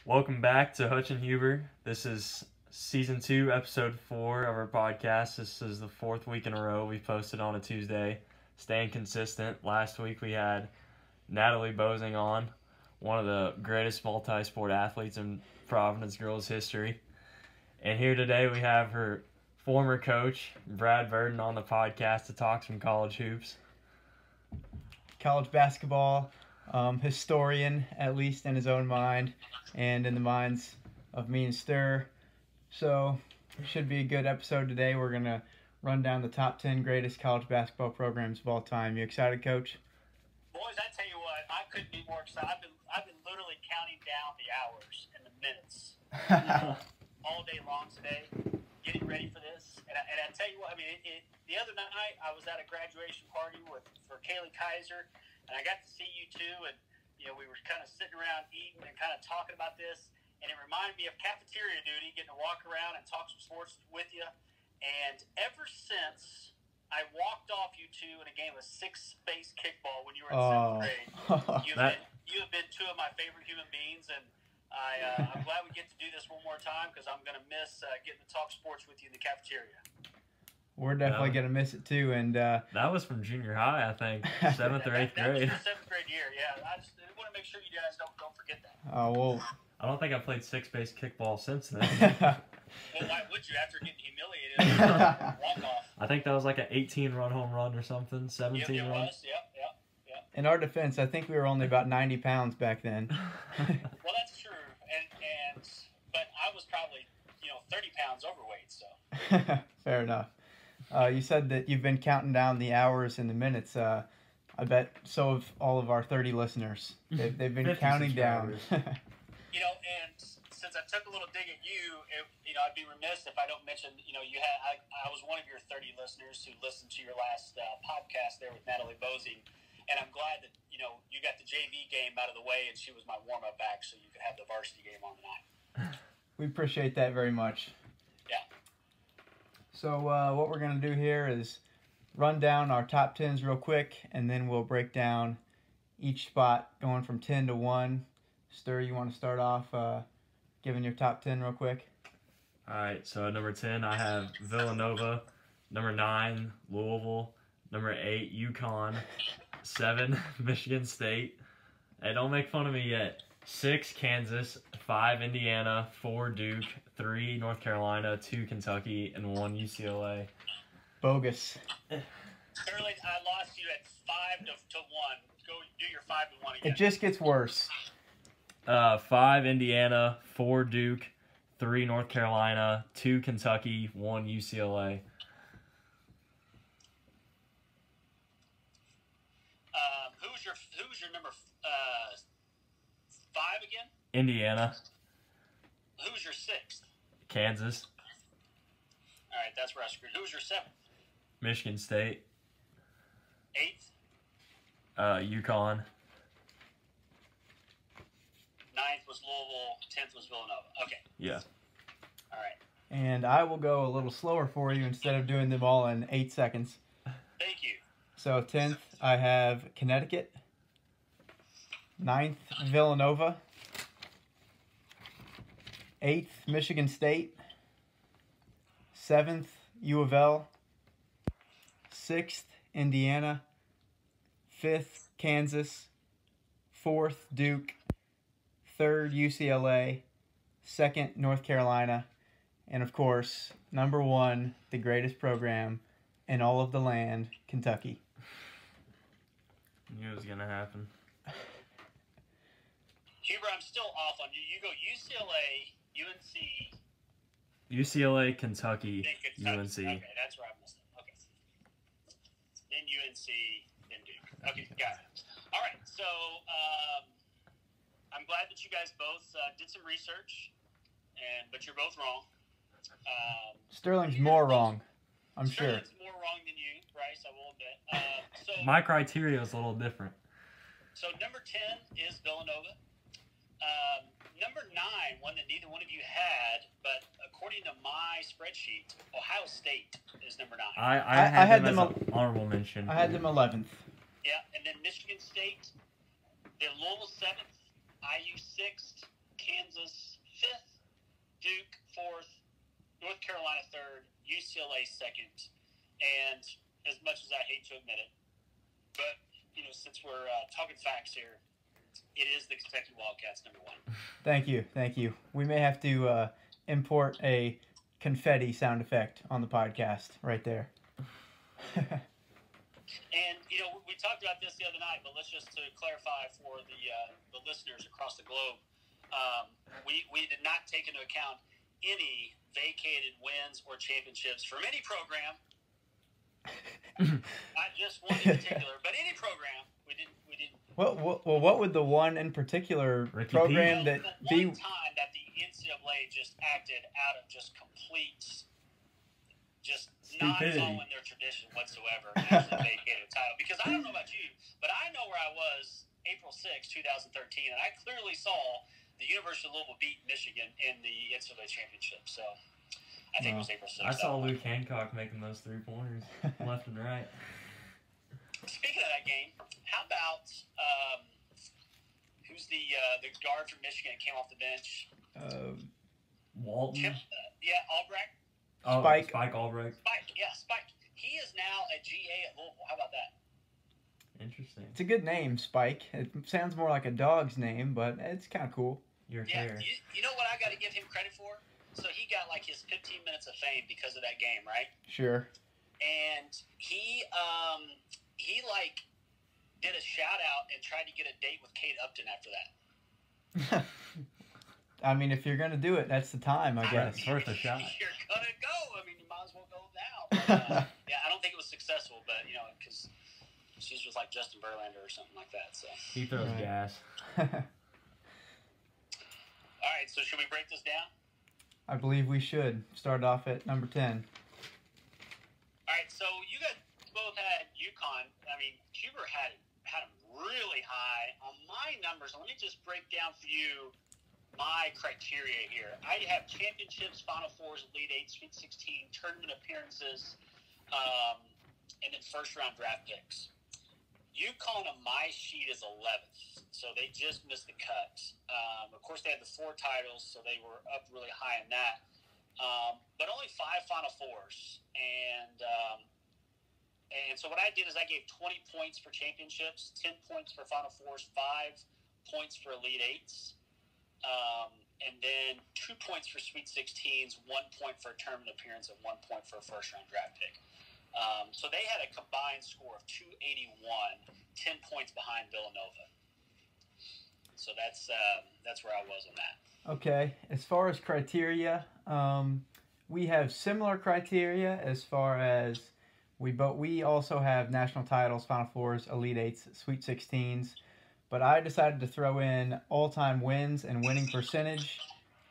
Welcome back to Hutch and Huber. This is Season 2, Episode 4 of our podcast. This is the fourth week in a row we've posted on a Tuesday. Staying consistent. Last week we had Natalie Bozing on, one of the greatest multi-sport athletes in Providence girls history. And here today we have her former coach, Brad Burden, on the podcast to talk some college hoops. College basketball historian, at least in his own mind and in the minds of me and Stir. So it should be a good episode today. We're going to run down the top 10 greatest college basketball programs of all time. You excited, Coach? Boys, I tell you what, I couldn't be more excited. I've been literally counting down the hours and the minutes all day long today, getting ready for this. And I tell you what, I mean, the other night I was at a graduation party for Kaylee Kaiser, and I got to see you too, and we were kind of sitting around eating and kind of talking about this, and it reminded me of cafeteria duty, getting to walk around and talk some sports with you. And ever since I walked off you two in a game of six-space kickball when you were in seventh grade, you have been two of my favorite human beings, and I'm glad we get to do this one more time because I'm going to miss getting to talk sports with you in the cafeteria. We're definitely going to miss it too. And that was from junior high, I think, 7th or 8th grade. That was your 7th grade year, yeah. I just want to make sure you guys don't forget that. Oh, well. I don't think I played six-base kickball since then. Well, why would you after getting humiliated? Walk-off. I think that was like an 18-run home run or something, 17 It run. was, yep. In our defense, I think we were only about 90 pounds back then. Well, that's true, but I was probably 30 pounds overweight, so. Fair enough. You said that you've been counting down the hours and the minutes. I bet so have all of our 30 listeners. They've been counting down. And since I took a little dig at you, I'd be remiss if I don't mention, I was one of your 30 listeners who listened to your last podcast there with Natalie Bozing, and I'm glad that, you got the JV game out of the way and she was my warm-up back so you could have the varsity game on tonight. We appreciate that very much. Yeah. So what we're going to do here is run down our top 10s real quick, and then we'll break down each spot going from 10 to 1. Stir, you want to start off giving your top 10 real quick? All right, so at number 10, I have Villanova. Number 9, Louisville. Number 8, UConn. 7, Michigan State. Hey, don't make fun of me yet. 6, Kansas. 5, Indiana. 4, Duke. 3, North Carolina. 2, Kentucky. And 1, UCLA. Bogus. Sterling, I lost you at 5 to 1. Go do your 5 to 1 again. It just gets worse. 5, Indiana. 4, Duke. 3, North Carolina. 2, Kentucky. 1, UCLA. Who's your number 5 again? Indiana. Who's your 6th? Kansas. All right, that's where I screwed. Who's your 7th? Michigan State. 8th? UConn. 9th was Louisville. 10th was Villanova. Okay. Yeah. All right. And I will go a little slower for you instead of doing them all in 8 seconds. Thank you. So 10th, I have Connecticut. 9th, Villanova. 8th, Michigan State. 7th, U of L. 6th, Indiana. 5th, Kansas. 4th, Duke. 3rd, UCLA. 2nd, North Carolina. And of course, number 1, the greatest program in all of the land, Kentucky. Knew it was going to happen. Huber, I'm still off on you. You go UCLA, UNC. UCLA, Kentucky, then UNC. Okay, that's where I missed it. Okay. Then UNC, then Duke. Okay, got it. All right, so I'm glad that you guys both did some research, but you're both wrong. Sterling's more wrong, I'm sure. Sterling's more wrong than you, Bryce, I will admit. My criteria is a little different. So number 10 is Villanova. Number 9, one that neither one of you had, but according to my spreadsheet, Ohio State is number 9. I had them as an honorable mention. I had them 11th. Yeah, and then Michigan State, then Louisville 7th, IU 6th, Kansas Kansas 5th, Duke 4th, North Carolina 3rd, UCLA 2nd. And as much as I hate to admit it, but since we're talking facts here, it is the Kentucky Wildcats number 1. Thank you. We may have to import a confetti sound effect on the podcast right there. And we talked about this the other night, but let's just to clarify for the listeners across the globe, we did not take into account any vacated wins or championships from any program. Not just one in particular, but any program. We didn't. Well, what would the one in particular program that the one time that the NCAA just acted out of just complete, just not following their tradition whatsoever, and actually vacated a title? Because I don't know about you, but I know where I was April 6, 2013, and I clearly saw the University of Louisville beat Michigan in the NCAA championship. So I think it was April 6. I saw Luke Hancock making those 3-pointers left and right. Speaking of that game, how about who's the guard from Michigan that came off the bench? Walton? Albrecht. Spike Albrecht. Spike. He is now a GA at Louisville. How about that? Interesting. It's a good name, Spike. It sounds more like a dog's name, but it's kind of cool. Your hair. You know what I got to give him credit for? So he got like his 15 minutes of fame because of that game, right? Sure. And he did a shout out and tried to get a date with Kate Upton after that. I mean, if you're gonna do it, that's the time, I guess. It's worth a shot. You're gonna go. I mean, you might as well go now. But, I don't think it was successful, but because she's just like Justin Verlander or something like that. So He throws gas. all right. So should we break this down? I believe we should start off at number 10. All right. So you guys both had UConn. I mean, Huber had them really high on my numbers. Let me just break down for you my criteria here. I have championships, Final Fours, Elite Eight, Sweet 16, tournament appearances, and then first-round draft picks. UConn on my sheet is 11th, so they just missed the cut. Of course, they had the 4 titles, so they were up really high in that. But only 5 Final Fours. And so what I did is I gave 20 points for championships, 10 points for Final Fours, 5 points for Elite Eights, and then 2 points for Sweet 16s, 1 point for a tournament appearance, and 1 point for a first-round draft pick. So they had a combined score of 281, 10 points behind Villanova. So that's where I was on that. Okay. As far as criteria, we have similar criteria as far as we also have national titles, Final Fours, Elite Eights, Sweet 16s. But I decided to throw in all-time wins and winning percentage,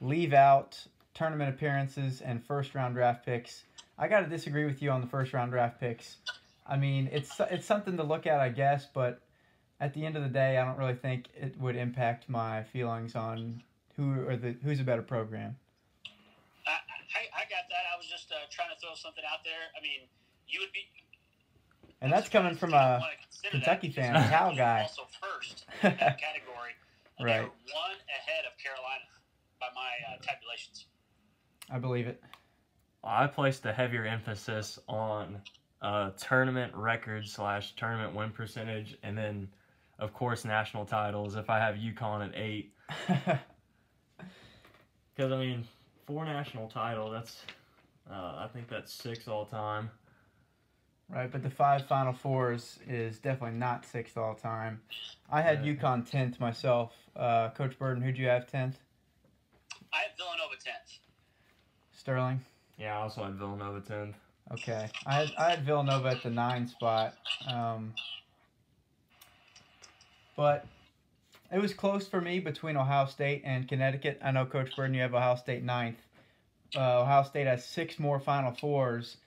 leave out tournament appearances and first-round draft picks. I got to disagree with you on the first-round draft picks. I mean, it's something to look at, I guess, but at the end of the day, I don't really think it would impact my feelings on who's a better program. I got that. I was just trying to throw something out there. I mean, you would be... And that's coming from a Kentucky fan, a Cal guy. Also first in that category. Right. They were 1 ahead of Carolina by my tabulations. I believe it. I placed a heavier emphasis on tournament records / tournament win percentage, and then, of course, national titles. If I have UConn at 8, because I mean, 4 national titles. That's I think that's 6 all time. Right, but the 5 Final Fours is definitely not 6th all time. I had UConn 10th myself. Coach Burden, who'd you have 10th? I had Villanova 10th. Sterling? Yeah, I also had Villanova 10th. Okay. I had Villanova at the 9 spot. But it was close for me between Ohio State and Connecticut. I know, Coach Burden, you have Ohio State 9th. Ohio State has 6 more Final Fours,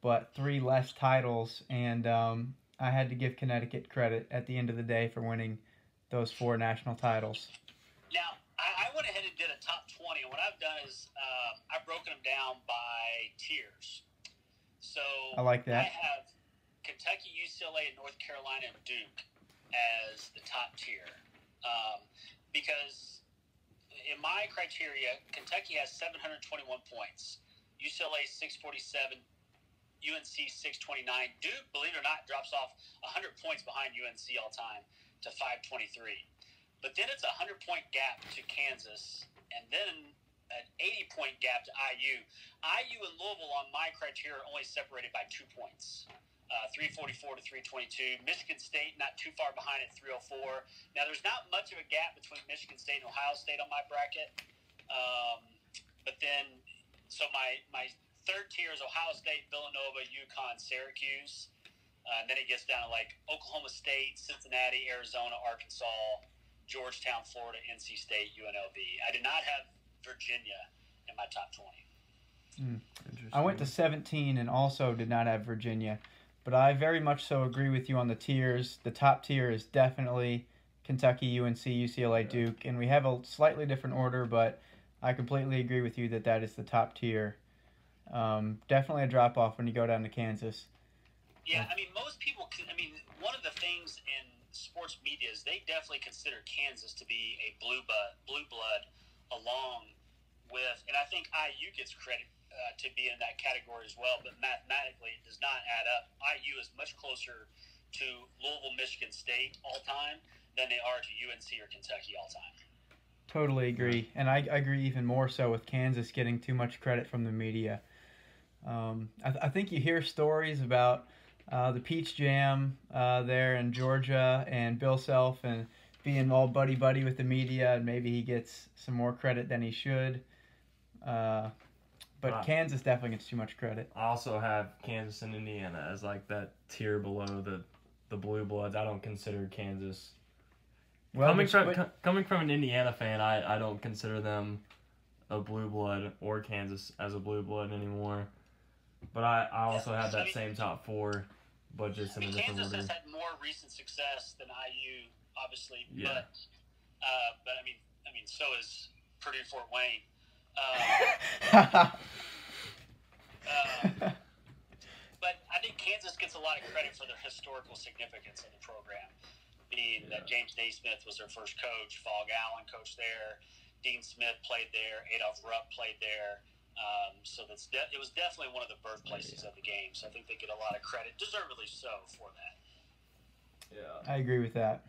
but 3 less titles. And I had to give Connecticut credit at the end of the day for winning those 4 national titles. Now, I went ahead and did a top 20. And what I've done is I've broken them down by tiers. So I like that. I have Kentucky, UCLA, and North Carolina and Duke as the top tier. Because in my my criteria, Kentucky has 721 points, UCLA 647, UNC 629. Duke, believe it or not, drops off 100 points behind UNC all time to 523. But then it's a 100-point gap to Kansas, and then an 80-point gap to IU. IU and Louisville on my criteria are only separated by 2 points, 344 to 322. Michigan State not too far behind at 304. Now, there's not much of a gap between Michigan State and Ohio State on my bracket. But then, so my third tier is Ohio State, Villanova, UConn, Syracuse. And then it gets down to like Oklahoma State, Cincinnati, Arizona, Arkansas, Georgetown, Florida, NC State, UNLV. I did not have Virginia in my top 20. I went to 17 and also did not have Virginia. But I very much so agree with you on the tiers. The top tier is definitely Kentucky, UNC, UCLA, Duke. And we have a slightly different order, but I completely agree with you that is the top tier. Definitely a drop-off when you go down to Kansas. Yeah, I mean, most people one of the things in sports media is they definitely consider Kansas to be a blue blood along with, and I think IU gets credit to be in that category as well, but mathematically it does not add up. IU is much closer to Louisville, Michigan State all time than they are to UNC or Kentucky all time. Totally agree, and I agree even more so with Kansas getting too much credit from the media. I think you hear stories about the Peach Jam there in Georgia and Bill Self and being all buddy-buddy with the media, and maybe he gets some more credit than he should. But Kansas definitely gets too much credit. I also have Kansas and Indiana as like that tier below the Blue Bloods. I don't consider Kansas. Well, coming from an Indiana fan, I don't consider them a blue blood or Kansas as a blue blood anymore. But I also have that same top four, but just in a different Kansas order. has had more recent success than IU, obviously. Yeah. But I mean, so is Purdue Fort Wayne. But I think Kansas gets a lot of credit for their historical significance of the program, being that James Naismith was their first coach, Fog Allen coached there, Dean Smith played there, Adolph Rupp played there. So it was definitely one of the birthplaces of the game. So I think they get a lot of credit, deservedly so, for that. Yeah, I agree with that.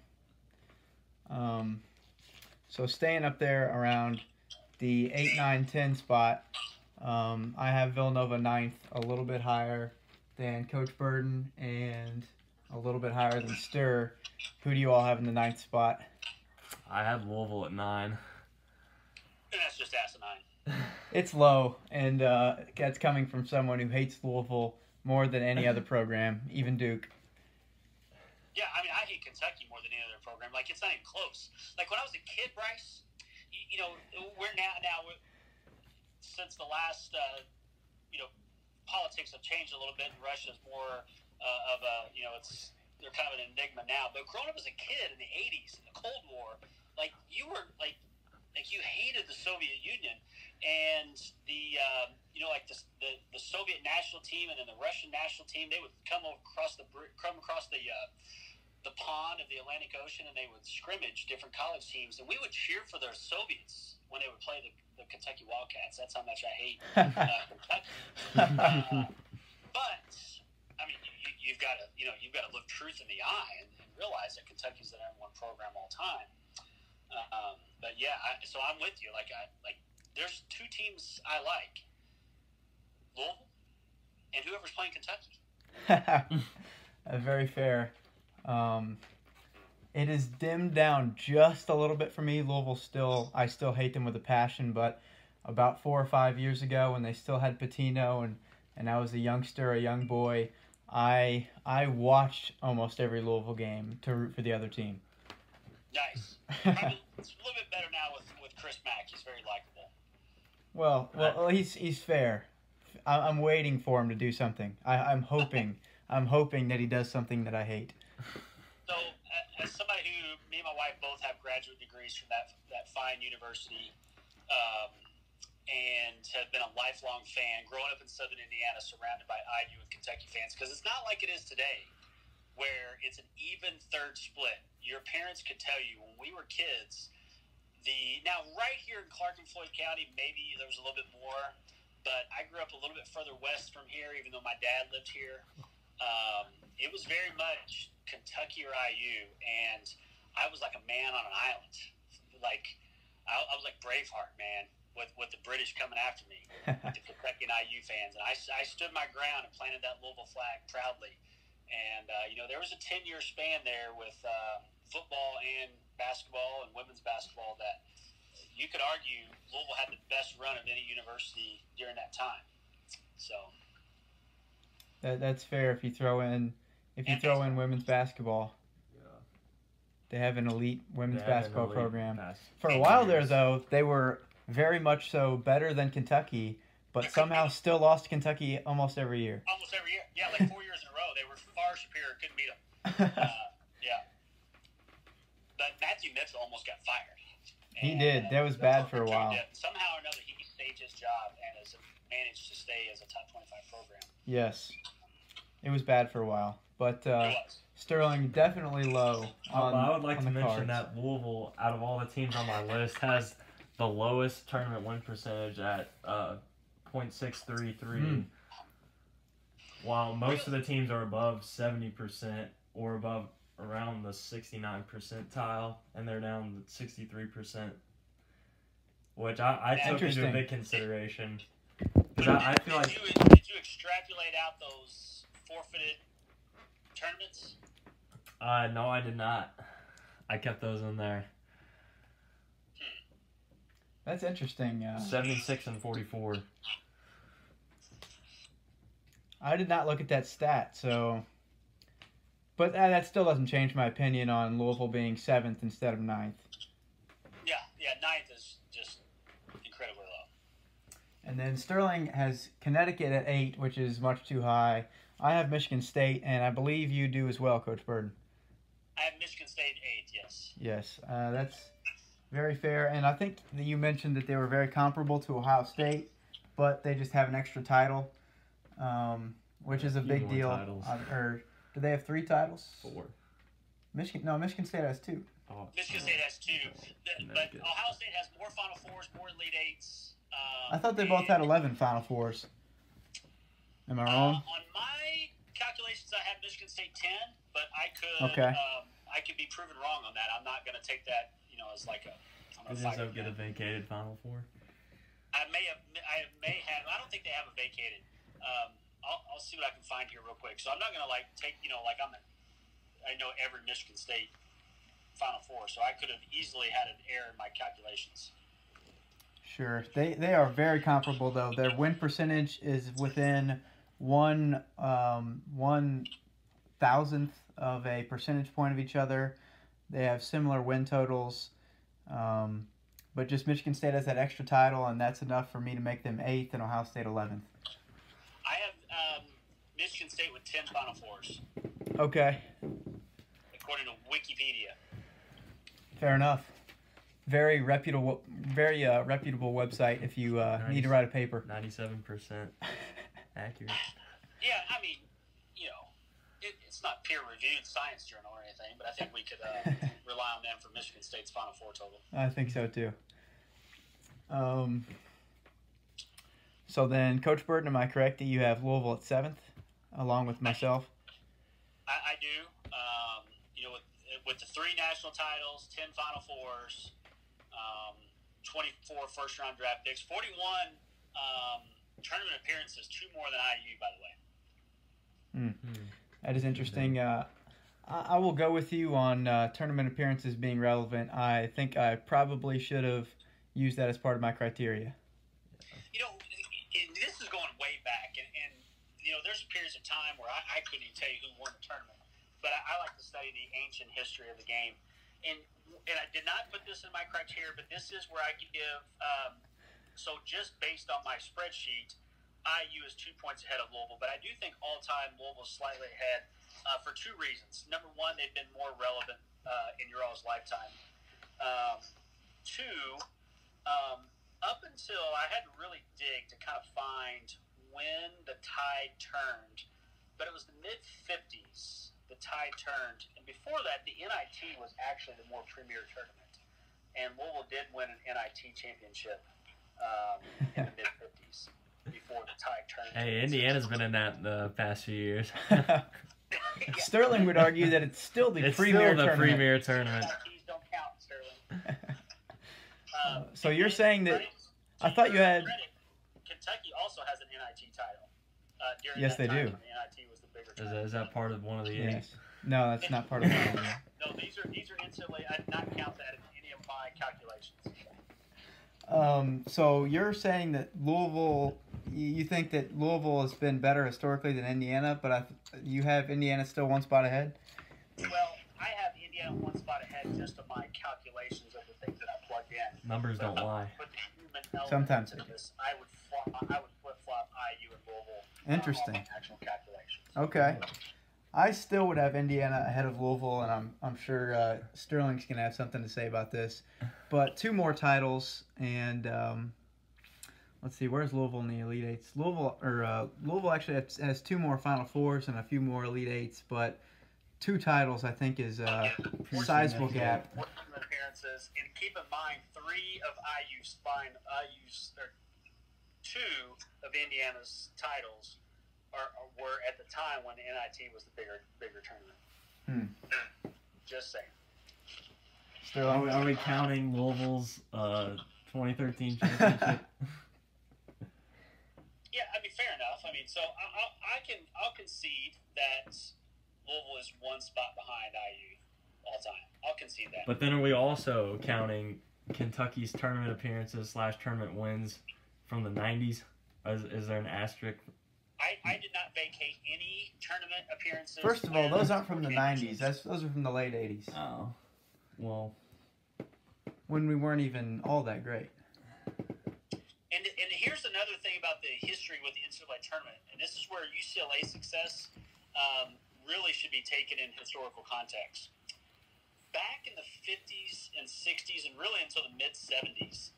So staying up there around the 8, 9, 10 spot, I have Villanova 9th, a little bit higher than Coach Burden and a little bit higher than Stir. Who do you all have in the 9th spot? I had Louisville at 9. And that's just asinine. It's low, and that's coming from someone who hates Louisville more than any other program, even Duke. Yeah, I mean, I hate Kentucky more than any other program. Like, it's not even close. Like, when I was a kid, Bryce, we're since the last, politics have changed a little bit, and Russia's more of a, they're kind of an enigma now. But growing up as a kid in the 80s, in the Cold War, like, you were, like you hated the Soviet Union, and the Soviet national team and then the Russian national team, they would come across the pond of the Atlantic Ocean, and they would scrimmage different college teams, and we would cheer for their Soviets when they would play the Kentucky Wildcats. That's how much I hate Kentucky. But I mean, you've got to look truth in the eye and realize that Kentucky's the #1 program all time. But yeah, so I'm with you. Like there's 2 teams I like: Louisville and whoever's playing Kentucky. Very fair. It is dimmed down just a little bit for me. Louisville I still hate them with a passion, but about 4 or 5 years ago when they still had Patino and I was a youngster, a young boy, I watched almost every Louisville game to root for the other team. Nice. Probably, it's a little bit better now with Chris Mack. He's very likable. Well, he's fair. I'm waiting for him to do something. I'm hoping that he does something that I hate. So, as somebody who, me and my wife both have graduate degrees from that fine university, and have been a lifelong fan, growing up in Southern Indiana, surrounded by IU and Kentucky fans, because it's not like it is today, where it's an even third split. Your parents could tell you when we were kids, Now, right here in Clark and Floyd County, maybe there was a little bit more, but I grew up a little bit further west from here, even though my dad lived here. It was very much Kentucky or IU, and I was like a man on an island. Like, I was like Braveheart, man, with the British coming after me, with the Kentucky and IU fans. And I stood my ground and planted that Louisville flag proudly. And, there was a 10-year span there with football and basketball and women's basketball that you could argue Louisville had the best run of any university during that time. So that's fair if you throw in women's basketball. Yeah. They have an elite women's They have an basketball elite program. For a 10 while there, years. though, they were very much so better than Kentucky, but somehow still lost to Kentucky almost every year. Almost every year. Yeah, like 4 years in a row. They were far superior. Couldn't beat them. Yeah. But Matthew Mitchell almost got fired. He did. That was bad for a while. Somehow or another, he staged his job and has managed to stay as a top 25 program. Yes. It was bad for a while. But It was. Sterling definitely low on I would like on to the mention cards. that Louisville, out of all the teams on my list, has the lowest tournament win percentage at .633, while most of the teams are above 70% or above around the 69 percentile, and they're down to 63%, which I took into a Interesting. big consideration. 'Cause I feel like Did you extrapolate out those forfeited tournaments? no, I did not. I kept those in there. That's interesting. 76 and 44. I did not look at that stat, so. But that still doesn't change my opinion on Louisville being 7th instead of 9th. Yeah, ninth is just incredibly low. And then Sterling has Connecticut at 8, which is much too high. I have Michigan State, and I believe you do as well, Coach Burden. I have Michigan State 8, yes. Yes, that's very fair. And I think that you mentioned that they were very comparable to Ohio State, but they just have an extra title, which is a Few big more deal. titles. Or do they have 3 titles? 4. Michigan State has 2. Oh, Michigan State has 2, but Connecticut. Ohio State has more Final Fours, more Elite Eights. I thought they both had 11 Final Fours. Am I wrong? On my calculations, I have Michigan State 10, but I could Okay. I could be proven wrong on that. I'm not going to take that, as like I'm Does gonna fight Izzo with get a that. vacated Final Four? I may have. I don't think they have a vacated. I'll see what I can find here real quick. So I'm not going to take I know every Michigan State Final Four, so I could have easily had an error in my calculations. Sure. They are very comparable, though. Their win percentage is within 1/1000th of a percentage point of each other. They have similar win totals. But just Michigan State has that extra title, and that's enough for me to make them 8th and Ohio State 11th. I have Michigan State with 10 Final Fours, Okay. according to Wikipedia. Fair enough. Very reputable website if you need to write a paper. 97% accurate. Yeah, I mean, it's not peer-reviewed science journal or anything, but I think we could rely on them for Michigan State's Final Four total. I think so too. So then, Coach Burton, am I correct that you have Louisville at 7th, along with myself? I do. With the 3 national titles, 10 Final Fours, 24 first-round draft picks, 41 tournament appearances, 2 more than IU, by the way. That is interesting. I will go with you on tournament appearances being relevant. I think I probably should have used that as part of my criteria. This is going way back, and there's periods of time where I couldn't even tell you who won the tournament. But I like to study the ancient history of the game. And I did not put this in my criteria, but this is where I give so just based on my spreadsheet, IU is 2 points ahead of Louisville, but I do think all-time Louisville is slightly ahead for 2 reasons. Number one, they've been more relevant in your all's lifetime. 2, up until I had to really dig to kind of find when the tide turned, but it was the mid-50s the tide turned, and before that, the NIT was actually the more premier tournament. and Louisville did win an NIT championship in the mid-50s before the tie turned. Hey, Indiana's been in that the past few years. Sterling would argue that it's still the It's premier still the tournament. premier tournament. NITs don't count, Sterling. So you're saying that I thought you had. Kentucky also has an NIT title. During Yes, that they time do. when the NIT was the bigger tournament. Is that part of one of the eight? Yes. No, that's not part of it. No, these are NCAA. I did not count that in any of my calculations. So you're saying that Louisville, you think that Louisville has been better historically than Indiana, but you have Indiana still one spot ahead? Well, I have Indiana one spot ahead just of my calculations of the things that I plugged in. Numbers don't lie. But the human element Sometimes to they do. this, I would flip-flop IU and Louisville. Interesting. On my actual calculations. Okay. I still would have Indiana ahead of Louisville, and I'm sure Sterling's going to have something to say about this. But 2 more titles, and let's see, where's Louisville in the Elite Eights? Louisville actually has 2 more Final Fours and a few more Elite Eights, but 2 titles I think is a sizable gap. 14 appearances, and keep in mind 3 of IU's or 2 of Indiana's titles were at the time when the NIT was the bigger tournament. Just saying. Sterling, Are we counting Louisville's 2013 championship? Yeah, I mean, fair enough. I mean, so I'll concede that Louisville is one spot behind IU all time. I'll concede that. But then are we also counting Kentucky's tournament appearances / tournament wins from the 90s? Is there an asterisk? I did not vacate any tournament appearances. First of all, those aren't from the championships. 90s. Those are from the late 80s, Oh, well, when we weren't even all that great. And here's another thing about the history with the NCAA tournament, and this is where UCLA success really should be taken in historical context. Back in the 50s and 60s, and really until the mid-70s,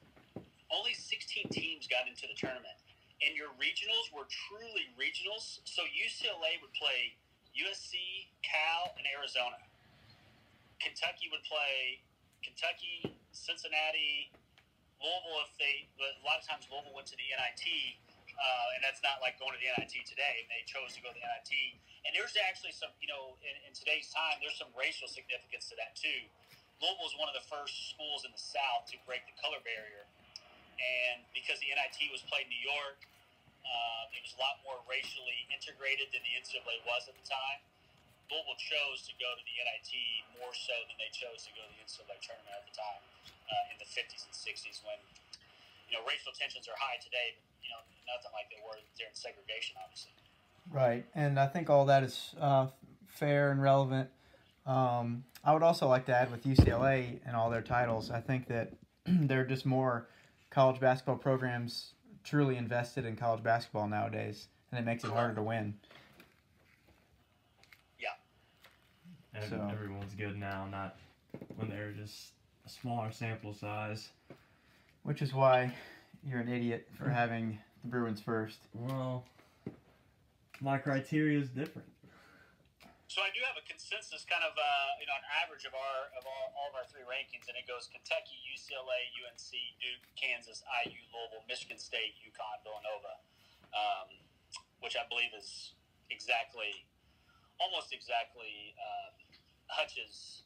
only 16 teams got into the tournament. And your regionals were truly regionals. So UCLA would play USC, Cal, and Arizona. Kentucky would play Kentucky, Cincinnati, Louisville. A lot of times Louisville went to the NIT, and that's not like going to the NIT today. And they chose to go to the NIT. And there's actually some, in today's time, there's some racial significance to that too. Louisville was one of the first schools in the South to break the color barrier. And because the NIT was played in New York, it was a lot more racially integrated than the NCAA was at the time. Louisville chose to go to the NIT more so than they chose to go to the NCAA tournament at the time in the 50s and 60s when, racial tensions are high today, but, nothing like they were during segregation, obviously. Right, and I think all that is fair and relevant. I would also like to add with UCLA and all their titles, I think that there are just more college basketball programs truly invested in college basketball nowadays, and it makes it harder to win. Yeah. And So- everyone's good now, not when they're just a smaller sample size. Which is why you're an idiot for having the Bruins first. Well, my criteria is different. So I do have a consensus, kind of, an average of all of our 3 rankings, and it goes Kentucky, UCLA, UNC, Duke, Kansas, IU, Louisville, Michigan State, UConn, Villanova, which I believe is almost exactly Hutch's,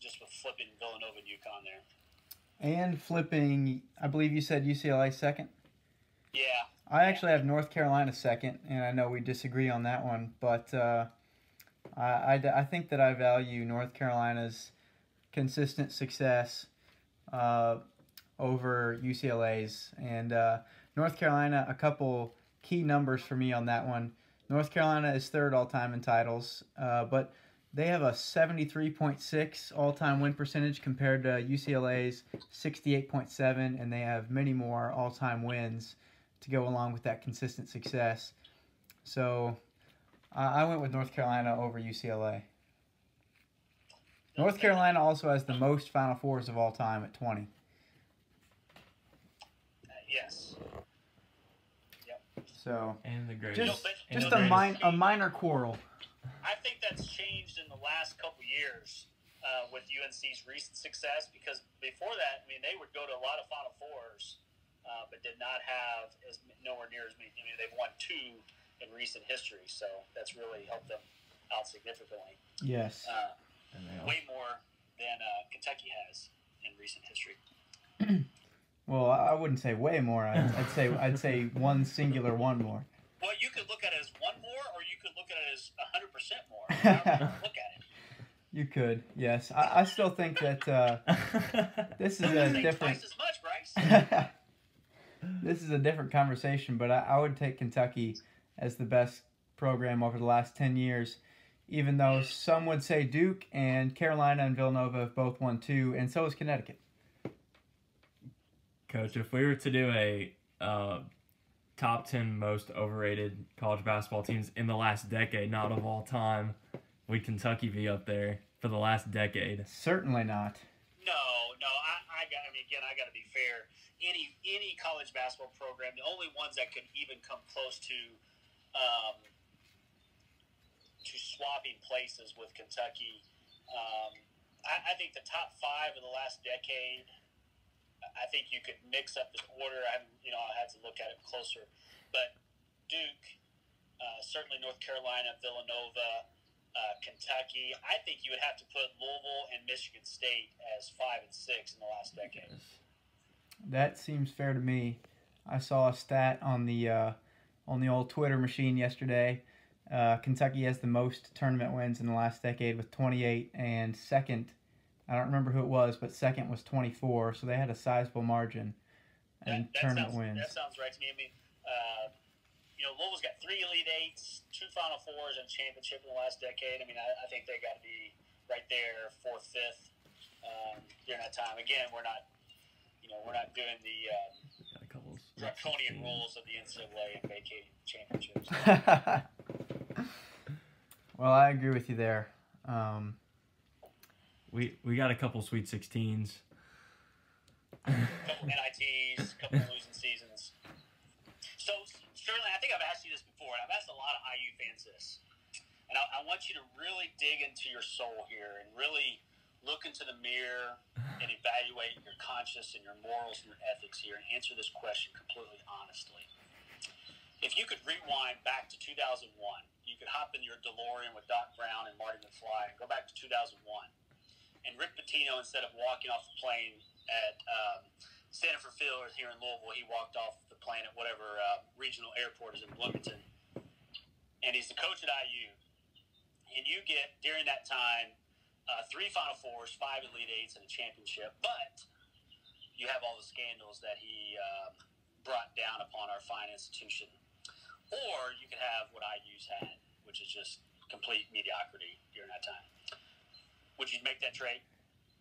just with flipping Villanova and UConn there. And flipping, I believe you said UCLA second? Yeah. I actually have North Carolina second, and I know we disagree on that one, but I think that I value North Carolina's consistent success over UCLA's. And North Carolina, a couple key numbers for me on that one. North Carolina is 3rd all-time in titles, but they have a 73.6 all-time win percentage compared to UCLA's 68.7, and they have many more all-time wins to go along with that consistent success. So I went with North Carolina over UCLA. North Carolina also has the most Final Fours of all time at 20. Yes. Yep. So And the greatest. just the a greatest. minor quarrel. I think that's changed in the last couple years with UNC's recent success, because before that, I mean, they would go to a lot of Final Fours, but did not have nowhere near as many. I mean, they've won 2 in recent history, so that's really helped them out significantly. Yes. Way more than Kentucky has in recent history. Well, I wouldn't say way more. I'd say one singular one more. Well, you could look at it as one more, or you could look at it as 100% more. However you look at it. You could, yes. I still think that this is a different. Twice as much, Bryce. This is a different conversation, but I would take Kentucky as the best program over the last 10 years, even though some would say Duke and Carolina and Villanova have both won 2, and so has Connecticut. Coach, if we were to do a top 10 most overrated college basketball teams in the last decade, not of all time, would Kentucky be up there for the last decade? Certainly not. No. I got to be fair. Any college basketball program, the only ones that could even come close to swapping places with Kentucky, I think the top 5 of the last decade. I think you could mix up this order. I had to look at it closer, but Duke, certainly North Carolina, Villanova, Kentucky. I think you would have to put Louisville and Michigan State as 5 and 6 in the last decade. That seems fair to me. I saw a stat on the old Twitter machine yesterday. Kentucky has the most tournament wins in the last decade with 28, and second, I don't remember who it was, but second was 24. So they had a sizable margin in tournament wins. That sounds right to me. I mean, Louisville's got 3 Elite Eights, 2 Final Fours, and a championship in the last decade. I mean, I think they got to be right there, 4th, 5th during that time. Again, we're not doing the draconian rules of the NCAA and vacating championships. Well, I agree with you there. We got a couple Sweet 16s. A couple NITs, a couple losing seasons. So, Sterling, I think I've asked you this before, and I've asked a lot of IU fans this. And I want you to really dig into your soul here and really look into the mirror and evaluate your conscience and your morals and your ethics here and answer this question completely honestly. If you could rewind back to 2001, you could hop in your DeLorean with Doc Brown and Marty McFly and go back to 2001. And Rick Pitino, instead of walking off the plane at Stanford Field here in Louisville, he walked off the plane at whatever regional airport is in Bloomington. And he's the coach at IU. And you get, during that time, 3 Final Fours, 5 Elite Eights, and a championship. But you have all the scandals that he brought down upon our fine institution. Or you could have what IU's had, which is just complete mediocrity during that time. Would you make that trade?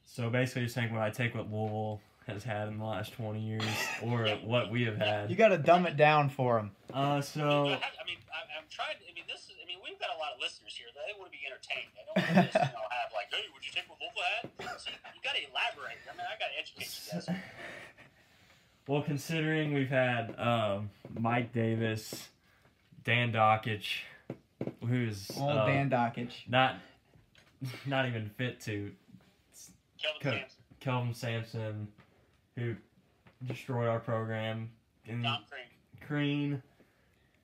So basically, you're saying would I take what Louisville has had in the last 20 years, or what we have had? You got to dumb it down for them. I'm trying. We've got a lot of listeners here. They want to be entertained. They don't want to just, have like, hey, would you take what Louisville had? See, you got to elaborate. I got to educate you guys. Well, considering we've had Mike Davis, Dan Dockich, who's Dan Dockich, not even fit to. Kelvin Sampson, who destroyed our program. And Tom Crean,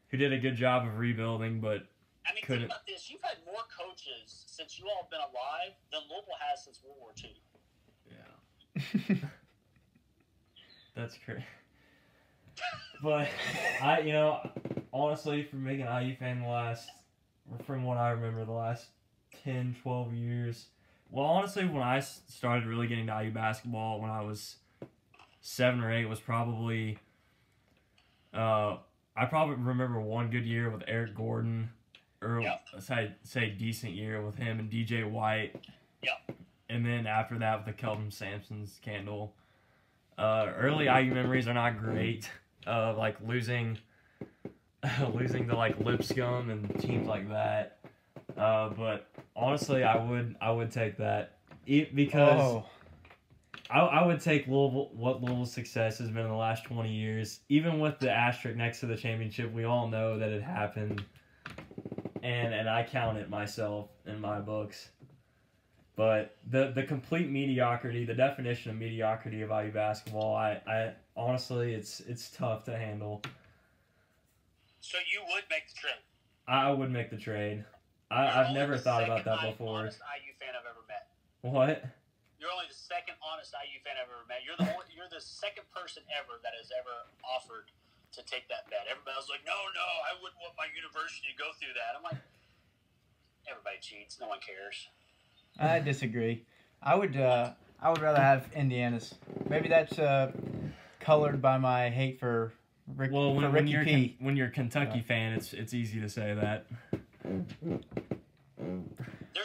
who did a good job of rebuilding, but think about this. You've had more coaches since you all have been alive than Louisville has since World War II. Yeah. That's crazy. But, honestly, from being an IU fan from what I remember, the last 10, 12 years. Well, honestly, when I started really getting to IU basketball, when I was 7 or 8, was probably, I probably remember one good year with Eric Gordon, or say decent year with him and DJ White. Yep. And then after that with the Kelvin Sampson scandal. Early IU memories are not great. Like losing to like Lipscomb and teams like that. But honestly, I would take that because I would take what Louisville's success has been in the last 20 years. Even with the asterisk next to the championship, we all know that it happened, and I count it myself in my books. But the complete mediocrity, the definition of mediocrity of IU basketball, I honestly, it's tough to handle. So you would make the trade? I would make the trade. I've never thought about that before. Honest IU fan I've ever met. What? You're only the second honest IU fan I've ever met. You're the second person ever that has ever offered to take that bet. Everybody was like, no, I wouldn't want my university to go through that. I'm like, everybody cheats. No one cares. I disagree. I would rather have Indiana's. Maybe that's colored by my hate for Ricky P. When you're a Kentucky fan, it's easy to say that. There's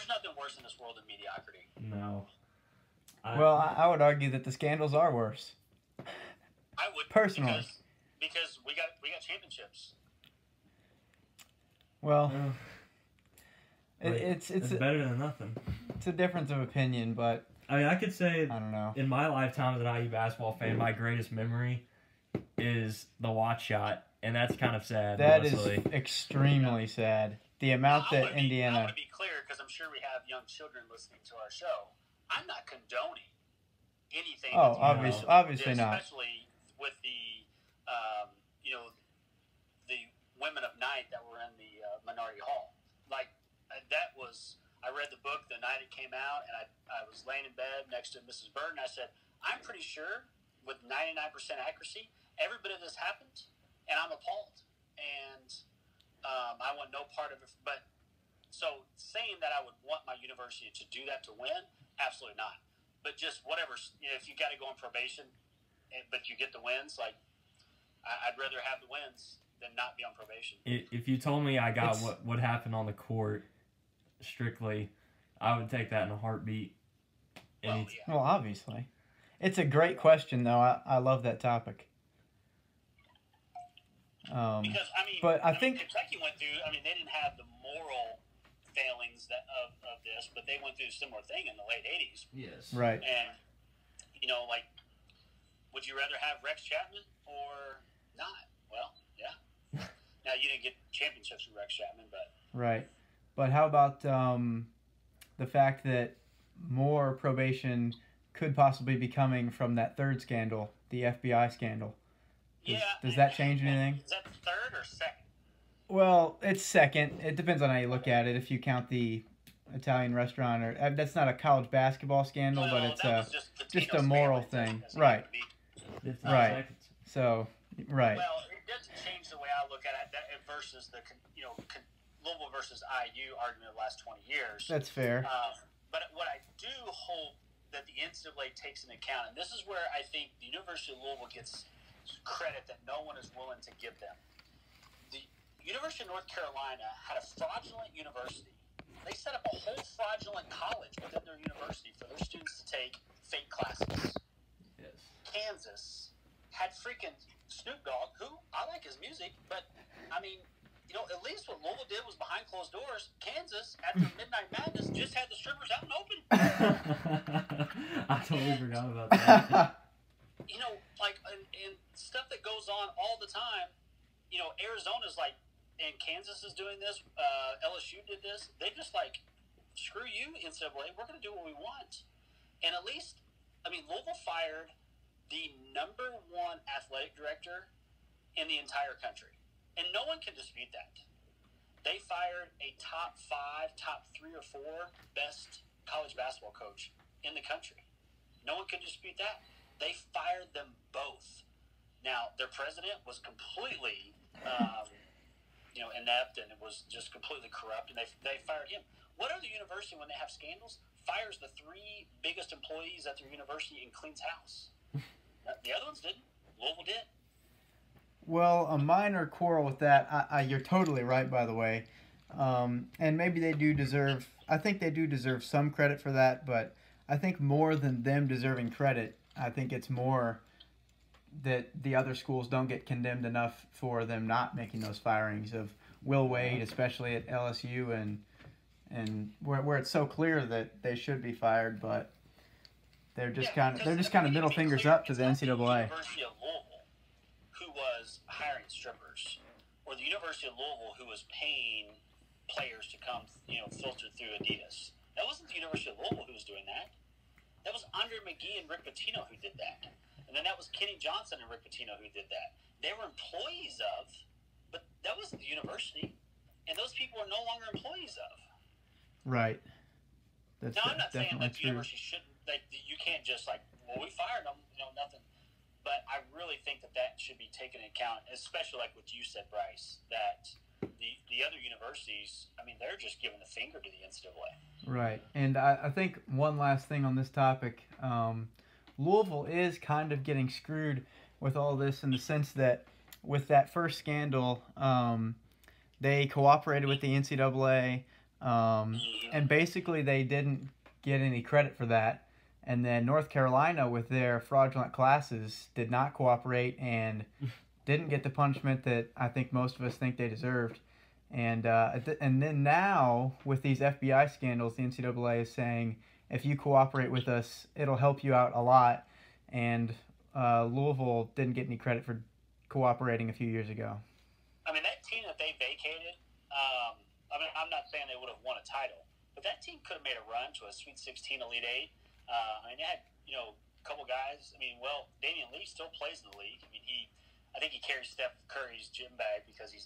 nothing worse in this world than mediocrity. No. I would argue that the scandals are worse. I would personally, because we got championships. Well, it's better than nothing. It's a difference of opinion, but I mean, I could say I don't know. In my lifetime as an IU basketball fan, my greatest memory is the watch shot, and that's kind of sad. That honestly. is extremely sad. The amount that Indiana. I want to be clear because I'm sure we have young children listening to our show. I'm not condoning anything. Oh, obviously not. Especially with the, the women of night that were in the Minority Hall. Like that was. I read the book the night it came out, and I was laying in bed next to Mrs. Bird, and I said, I'm pretty sure with 99% accuracy, every bit of this happened, and I'm appalled. And I want no part of it. But so saying that I would want my university to do that to win, absolutely not. But just whatever, if you got to go on probation, but you get the wins, like I'd rather have the wins than not be on probation. If you told me I got what happened on the court strictly, I would take that in a heartbeat. Well, obviously. It's a great question, though. I love that topic. Because, I think Kentucky went through, they didn't have the moral failings of this, but they went through a similar thing in the late 80s. Yes. Right. And, would you rather have Rex Chapman or not? Well, yeah. Now, you didn't get championships with Rex Chapman, but... Right. But how about the fact that more probation could possibly be coming from that third scandal, the FBI scandal? Does that change anything? Is that third or second? Well, it's second. It depends on how you look at it. If you count the Italian restaurant, or that's not a college basketball scandal, but it's just a moral thing, right? Right. So, right. Well, it doesn't change the way I look at it versus the Louisville versus IU argument of the last 20 years. That's fair. But what I do hope that the NCAA takes into account, and this is where I think the University of Louisville gets credit that no one is willing to give them. The University of North Carolina had a fraudulent university. They set up a whole fraudulent college within their university for their students to take fake classes. Yes. Kansas had freaking Snoop Dogg, who I like his music, but at least what Louisville did was behind closed doors. Kansas, after Midnight Madness, just had the strippers out and open. I totally forgot about that. And stuff that goes on all the time. Arizona's like, and Kansas is doing this. LSU did this. They just screw you, NCAA. We're going to do what we want. And at least, Louisville fired the number one athletic director in the entire country. And no one can dispute that. They fired a top 5, top 3 or 4 best college basketball coach in the country. No one can dispute that. They fired them both. Now, their president was completely, inept, and it was just completely corrupt, and they fired him. What other university, when they have scandals, fires the 3 biggest employees at their university and cleans house? The other ones didn't. Louisville did. Well, a minor quarrel with that. You're totally right, by the way. And maybe they do deserve. I think they do deserve some credit for that, but I think more than them deserving credit, I think it's more that the other schools don't get condemned enough for them not making those firings of Will Wade, especially at LSU, and where it's so clear that they should be fired, but they're just kind of middle fingers up to the NCAA. University of Louisville, who was hiring strippers, or the University of Louisville, who was paying players to come, filter through Adidas. That wasn't the University of Louisville who was doing that. That was Andre McGee and Rick Pitino who did that. And then that was Kenny Johnson and Rick Pitino who did that. They were employees of, but that wasn't the university. And those people are no longer employees of. Right. That's Now, I'm not saying definitely that the true. university shouldn't, like, you can't just, like, well, we fired them, nothing. But I really think that should be taken into account, especially like what you said, Bryce, that the other universities, I mean, they're just giving the finger to the NCAA. Right. And I think one last thing on this topic, Louisville is kind of getting screwed with all this in the sense that with that first scandal, they cooperated with the NCAA, and basically they didn't get any credit for that. And then North Carolina, with their fraudulent classes, did not cooperate and didn't get the punishment that I think most of us think they deserved. And then now, with these FBI scandals, the NCAA is saying, if you cooperate with us, it'll help you out a lot. And Louisville didn't get any credit for cooperating a few years ago. I mean, that team that they vacated, I mean, I'm not saying they would have won a title, but that team could have made a run to a Sweet 16 Elite 8. I mean, they had, a couple guys. I mean, Damian Lee still plays in the league. I mean, I think he carries Steph Curry's gym bag because he's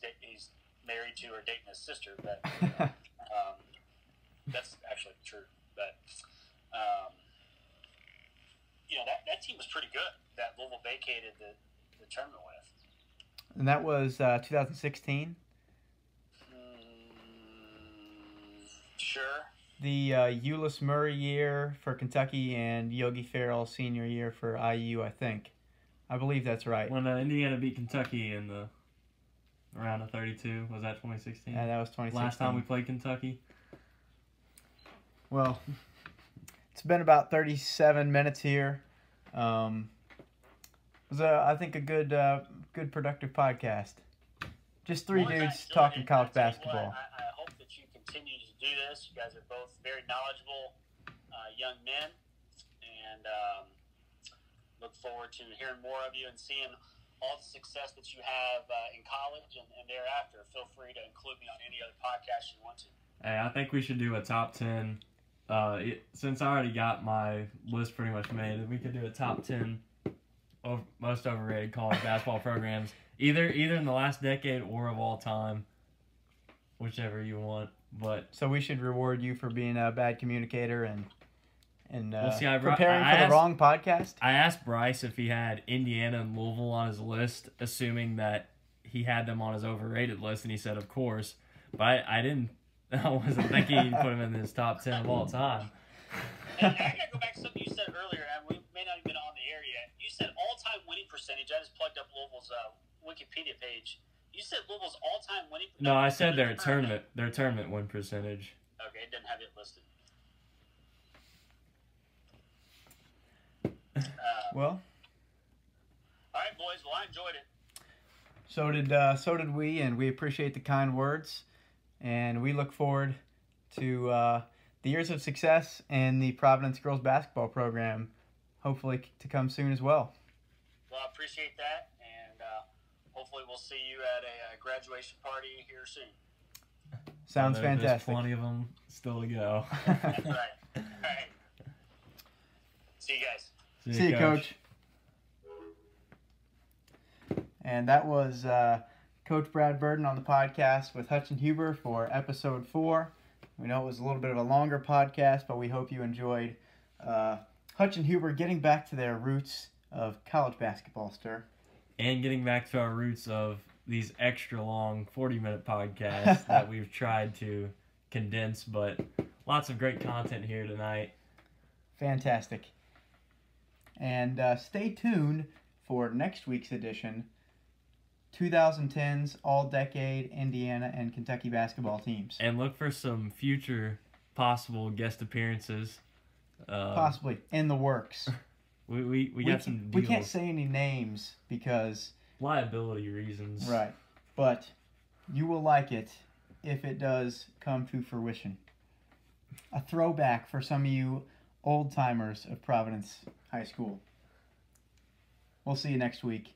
married to or dating his sister. But that's actually true. But that team was pretty good that Louisville vacated the tournament with. And that was 2016? Sure. The Euless Murray year for Kentucky and Yogi Ferrell senior year for IU, I think. I believe that's right. When Indiana beat Kentucky in the round of 32, was that 2016? Yeah, that was 2016. Last time we played Kentucky. Well, it's been about 37 minutes here. It was, I think, a good productive podcast. Just three dudes talking college basketball. I hope that you continue to do this. You guys are both very knowledgeable young men, and look forward to hearing more of you and seeing all the success that you have in college and thereafter. Feel free to include me on any other podcast you want to. Hey, I think we should do a top 10. Since I already got my list pretty much made, we could do a top 10 of most overrated college basketball programs, either in the last decade or of all time, whichever you want. But so we should reward you for being a bad communicator and preparing for the wrong podcast. I asked Bryce if he had Indiana and Louisville on his list, assuming that he had them on his overrated list, and he said, of course. But I didn't. I wasn't thinking he'd put him in his top 10 of all time. And I gotta go back to something you said earlier, and we may not have been on the air yet. You said all-time winning percentage. I just plugged up Louisville's Wikipedia page. You said Louisville's all-time winning. No, I said their tournament win percentage. Okay, it didn't have it listed. Well. All right, boys. Well, I enjoyed it. So did we, and we appreciate the kind words, and we look forward to the years of success and the Providence girls basketball program, hopefully to come soon as well. Well, I appreciate that, and hopefully we'll see you at a graduation party here soon. Sounds fantastic. There's plenty of them still to go. That's right. All right. See you guys. See you, Coach. And that was Coach Brad Burden on the podcast with Hutch and Huber for episode 4. We know it was a little bit of a longer podcast, but we hope you enjoyed Hutch and Huber getting back to their roots of college basketball, sir. And getting back to our roots of these extra long 40-minute podcasts that we've tried to condense, but lots of great content here tonight. Fantastic. And stay tuned for next week's edition, 2010's All-Decade Indiana and Kentucky basketball teams. And look for some future possible guest appearances. Possibly in the works. We got some deals. We can't say any names because liability reasons. Right. But you will like it if it does come to fruition. A throwback for some of you old-timers of Providence High School. We'll see you next week.